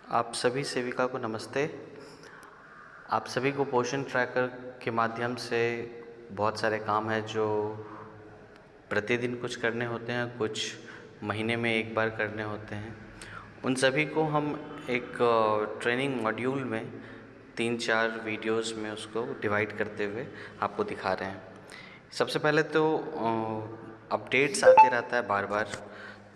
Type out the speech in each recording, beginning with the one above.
आप सभी सेविका को नमस्ते। आप सभी को पोषण ट्रैकर के माध्यम से बहुत सारे काम हैं जो प्रतिदिन कुछ करने होते हैं, कुछ महीने में एक बार करने होते हैं। उन सभी को हम एक ट्रेनिंग मॉड्यूल में 3-4 वीडियोस में उसको डिवाइड करते हुए आपको दिखा रहे हैं। सबसे पहले तो अपडेट्स आते रहता है बार बार।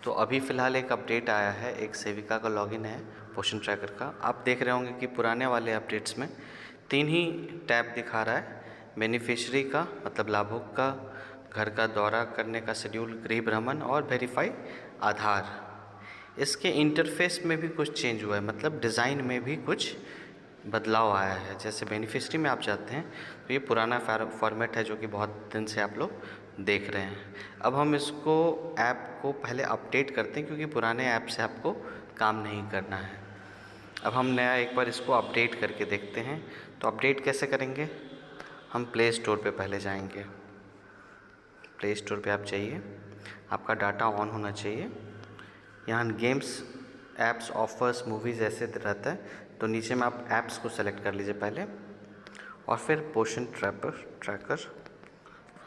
तो अभी फ़िलहाल एक अपडेट आया है, एक सेविका का लॉगिन है पोषण ट्रैकर का। आप देख रहे होंगे कि पुराने वाले अपडेट्स में 3 ही टैब दिखा रहा है। बेनिफिशियरी का मतलब लाभुक का, घर का दौरा करने का शेड्यूल, गृह भ्रमण और वेरीफाई आधार। इसके इंटरफेस में भी कुछ चेंज हुआ है, मतलब डिज़ाइन में भी कुछ बदलाव आया है। जैसे बेनिफिशियरी में आप जाते हैं तो ये पुराना फॉर्मेट है जो कि बहुत दिन से आप लोग देख रहे हैं। अब हम इसको ऐप को पहले अपडेट करते हैं क्योंकि पुराने ऐप से आपको काम नहीं करना है। अब हम नया एक बार इसको अपडेट करके देखते हैं। तो अपडेट कैसे करेंगे? हम प्ले स्टोर पे पहले जाएंगे। प्ले स्टोर पे आप जाइए, आपका डाटा ऑन होना चाहिए। यहाँ गेम्स, ऐप्स, ऑफर्स, मूवीज़ ऐसे रहता है। तो नीचे में आप ऐप्स को सेलेक्ट कर लीजिए पहले और फिर पोषण ट्रैकर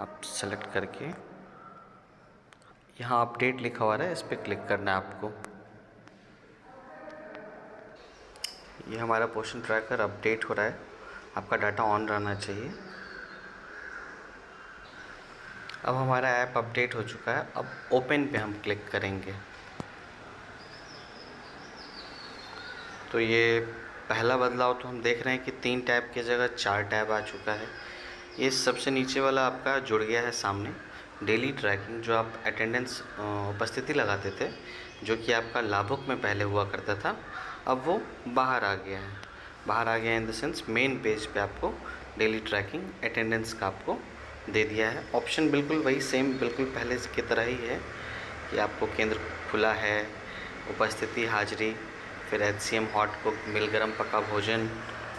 आप सेलेक्ट करके यहाँ अपडेट लिखा हुआ है, इस पर क्लिक करना है आपको। ये हमारा पोषण ट्रैकर अपडेट हो रहा है। आपका डाटा ऑन रहना चाहिए। अब हमारा ऐप अपडेट हो चुका है। अब ओपन पे हम क्लिक करेंगे। तो ये पहला बदलाव तो हम देख रहे हैं कि 3 टैब की जगह 4 टैब आ चुका है। ये सबसे नीचे वाला आपका जुड़ गया है सामने। डेली ट्रैकिंग, जो आप अटेंडेंस उपस्थिति लगाते थे, जो कि आपका लाभुक में पहले हुआ करता था, अब वो बाहर आ गया है। बाहर आ गया in the sense main page पे आपको डेली ट्रैकिंग अटेंडेंस का आपको दे दिया है। ऑप्शन बिल्कुल वही सेम, बिल्कुल पहले की तरह ही है कि आपको केंद्र खुला है, उपस्थिति, हाजिरी, फिर HCM हॉट कुक, मिल गरम पका भोजन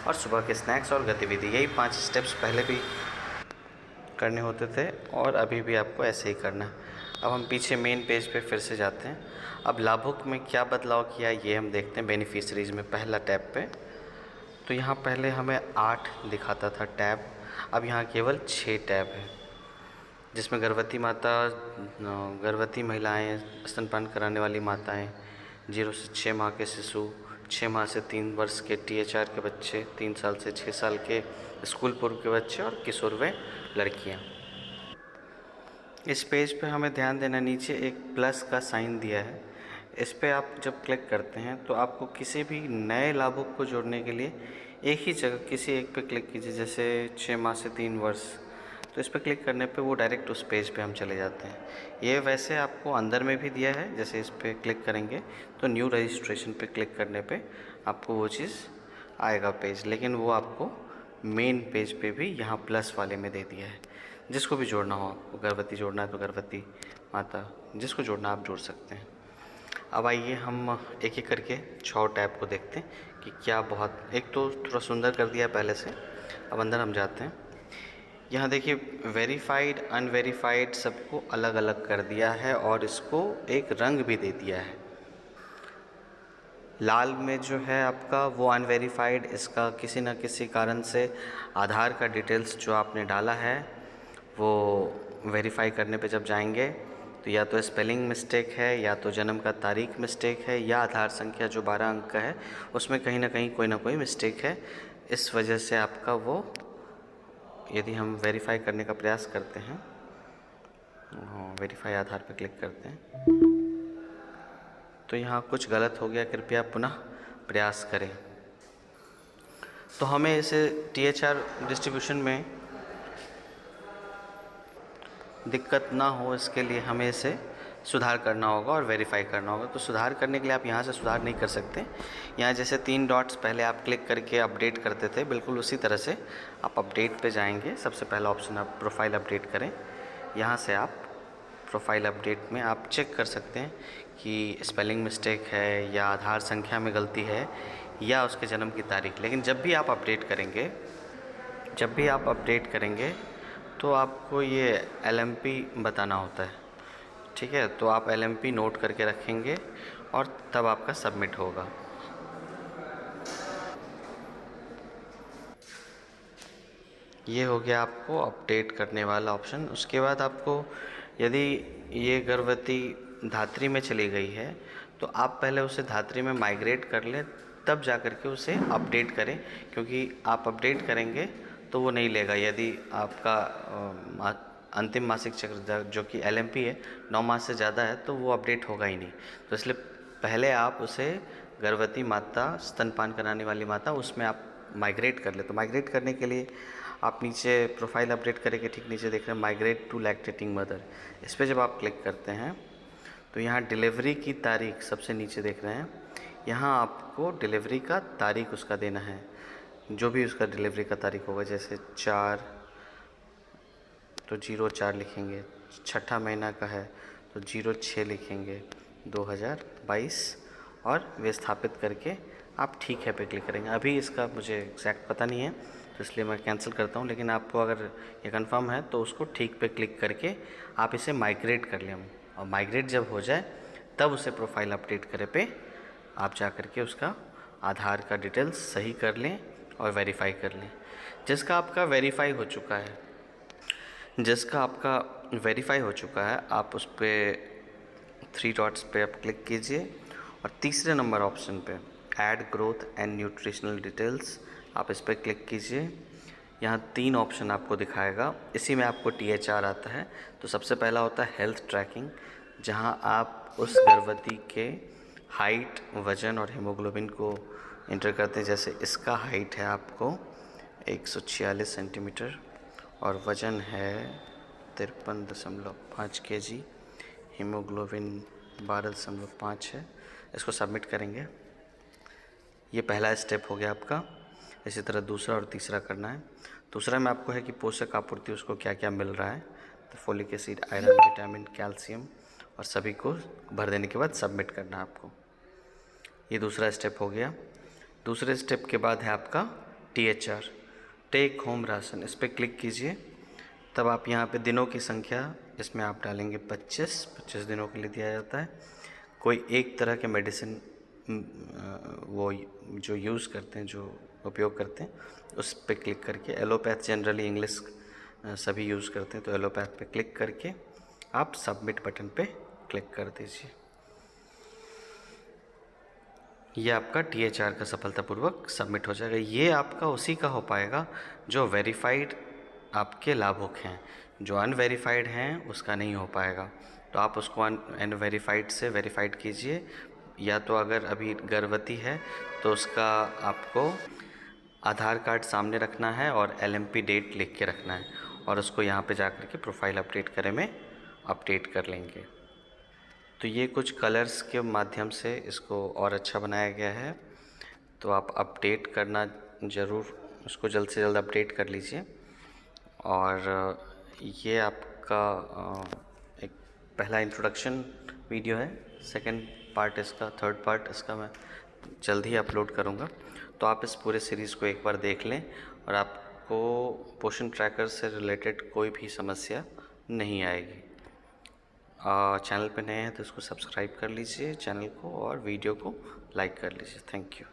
और सुबह के स्नैक्स और गतिविधि। यही 5 स्टेप्स पहले भी करने होते थे और अभी भी आपको ऐसे ही करना है। अब हम पीछे मेन पेज पे फिर से जाते हैं। अब लाभुक में क्या बदलाव किया ये हम देखते हैं। बेनिफिशरीज़ में पहला टैब पे, तो यहाँ पहले हमें 8 दिखाता था टैब, अब यहाँ केवल 6 टैब है, जिसमें गर्भवती माता, गर्भवती महिलाएँ, स्तनपान कराने वाली माताएँ, 0 से 6 माह के शिशु, 6 माह से 3 वर्ष के THR के बच्चे, 3 साल से 6 साल के स्कूल पूर्व के बच्चे और किशोर व लड़कियां। इस पेज पे हमें ध्यान देना, नीचे एक प्लस का साइन दिया है। इस पे आप जब क्लिक करते हैं तो आपको किसी भी नए लाभुक को जोड़ने के लिए एक ही जगह किसी एक पे क्लिक कीजिए। जैसे 6 माह से 3 वर्ष, तो इस पर क्लिक करने पे वो डायरेक्ट उस पेज पे हम चले जाते हैं। ये वैसे आपको अंदर में भी दिया है। जैसे इस पर क्लिक करेंगे तो न्यू रजिस्ट्रेशन पे क्लिक करने पे आपको वो चीज़ आएगा पेज, लेकिन वो आपको मेन पेज पे भी यहाँ प्लस वाले में दे दिया है। जिसको भी जोड़ना हो, आपको गर्भवती जोड़ना है तो गर्भवती माता, जिसको जोड़ना आप जोड़ सकते हैं। अब आइए हम एक एक करके 6 टैब को देखते हैं कि क्या बहुत, एक तो थोड़ा सुंदर कर दिया पहले से। अब अंदर हम जाते हैं। यहाँ देखिए वेरीफाइड, अनवेरीफाइड सबको अलग अलग कर दिया है और इसको एक रंग भी दे दिया है। लाल में जो है आपका वो अनवेरीफाइड, इसका किसी न किसी कारण से आधार का डिटेल्स जो आपने डाला है वो वेरीफाई करने पे जब जाएंगे तो या तो स्पेलिंग मिस्टेक है, या तो जन्म का तारीख मिस्टेक है, या आधार संख्या जो 12 अंक का है उसमें कहीं ना कहीं कोई ना कोई मिस्टेक है। इस वजह से आपका वो, यदि हम वेरीफाई करने का प्रयास करते हैं, वेरीफाई आधार पर क्लिक करते हैं तो यहाँ कुछ गलत हो गया, कृपया पुनः प्रयास करें। तो हमें इसे THR डिस्ट्रीब्यूशन में दिक्कत ना हो, इसके लिए हमें इसे सुधार करना होगा और वेरीफाई करना होगा। तो सुधार करने के लिए आप यहाँ से सुधार नहीं कर सकते। यहाँ जैसे 3 डॉट्स पहले आप क्लिक करके अपडेट करते थे, बिल्कुल उसी तरह से आप अपडेट पे जाएंगे। सबसे पहला ऑप्शन आप प्रोफाइल अपडेट करें। यहाँ से आप प्रोफाइल अपडेट में आप चेक कर सकते हैं कि स्पेलिंग मिस्टेक है, या आधार संख्या में गलती है, या उसके जन्म की तारीख। लेकिन जब भी आप अपडेट करेंगे तो आपको ये LMP बताना होता है, ठीक है। तो आप LMP नोट करके रखेंगे और तब आपका सबमिट होगा। ये हो गया आपको अपडेट करने वाला ऑप्शन। उसके बाद आपको यदि ये गर्भवती धात्री में चली गई है तो आप पहले उसे धात्री में माइग्रेट कर लें, तब जा कर के उसे अपडेट करें, क्योंकि आप अपडेट करेंगे तो वो नहीं लेगा। यदि आपका अंतिम मासिक चक्र जो कि LMP है 9 मास से ज़्यादा है तो वो अपडेट होगा ही नहीं। तो इसलिए पहले आप उसे गर्भवती माता, स्तनपान कराने वाली माता, उसमें आप माइग्रेट कर ले। तो माइग्रेट करने के लिए आप नीचे प्रोफाइल अपडेट करेंगे, ठीक नीचे देख रहे हैं माइग्रेट टू लैक्टेटिंग मदर। इस पर जब आप क्लिक करते हैं तो यहाँ डिलीवरी की तारीख सबसे नीचे देख रहे हैं, यहाँ आपको डिलीवरी का तारीख उसका देना है, जो भी उसका डिलीवरी का तारीख होगा। जैसे 4 तो 04 लिखेंगे, छठा महीना का है तो 06 लिखेंगे 2022, और विस्थापित करके आप ठीक है पे क्लिक करेंगे। अभी इसका मुझे एग्जैक्ट पता नहीं है तो इसलिए मैं कैंसिल करता हूँ, लेकिन आपको अगर ये कंफर्म है तो उसको ठीक पे क्लिक करके आप इसे माइग्रेट कर लें, और माइग्रेट जब हो जाए तब उसे प्रोफाइल अपडेट करे पे आप जा कर के उसका आधार का डिटेल्स सही कर लें और वेरीफाई कर लें। जिसका आपका वेरीफाई हो चुका है, आप उस पर 3 डॉट्स पे आप क्लिक कीजिए और तीसरे नंबर ऑप्शन पे add growth and nutritional details, आप इस पर क्लिक कीजिए। यहाँ 3 ऑप्शन आपको दिखाएगा, इसी में आपको THR आता है। तो सबसे पहला होता है हेल्थ ट्रैकिंग, जहाँ आप उस गर्भवती के हाइट, वज़न और हीमोग्लोबिन को इंटर करते हैं। जैसे इसका हाइट है आपको 146 सेंटीमीटर और वज़न है 53.5 kg, हीमोग्लोबिन 12.5 है। इसको सबमिट करेंगे। ये पहला स्टेप हो गया आपका। इसी तरह दूसरा और तीसरा करना है। दूसरा में आपको है कि पोषक आपूर्ति उसको क्या क्या मिल रहा है, तो folic acid, iron, vitamin, calcium, और सभी को भर देने के बाद सबमिट करना है आपको। ये दूसरा स्टेप हो गया। दूसरे स्टेप के बाद है आपका THR, टेक होम राशन। इस पर क्लिक कीजिए, तब आप यहाँ पे दिनों की संख्या इसमें आप डालेंगे 25 दिनों के लिए दिया जाता है। कोई एक तरह के मेडिसिन वो जो यूज़ करते हैं, जो उपयोग करते हैं, उस पर क्लिक करके, एलोपैथ जनरली इंग्लिश सभी यूज़ करते हैं, तो एलोपैथ पे क्लिक करके आप सबमिट बटन पे क्लिक कर दीजिए। ये आपका THR का सफलतापूर्वक सबमिट हो जाएगा। ये आपका उसी का हो पाएगा जो वेरीफाइड आपके लाभुक हैं, जो अनवेरीफाइड हैं उसका नहीं हो पाएगा। तो आप उसको अनवेरीफाइड से वेरीफाइड कीजिए, या तो अगर अभी गर्भवती है तो उसका आपको आधार कार्ड सामने रखना है और LMP डेट लिख के रखना है, और उसको यहाँ पे जा कर के प्रोफाइल अपडेट करे में अपडेट कर लेंगे। तो ये कुछ कलर्स के माध्यम से इसको और अच्छा बनाया गया है। तो आप अपडेट करना ज़रूर, उसको जल्द से जल्द अपडेट कर लीजिए। और ये आपका एक पहला इंट्रोडक्शन वीडियो है। सेकंड पार्ट इसका, थर्ड पार्ट इसका मैं जल्द ही अपलोड करूँगा। तो आप इस पूरे सीरीज़ को एक बार देख लें और आपको पोषण ट्रैकर से रिलेटेड कोई भी समस्या नहीं आएगी। चैनल पे नए हैं तो इसको सब्सक्राइब कर लीजिए चैनल को, और वीडियो को लाइक कर लीजिए। Thank you.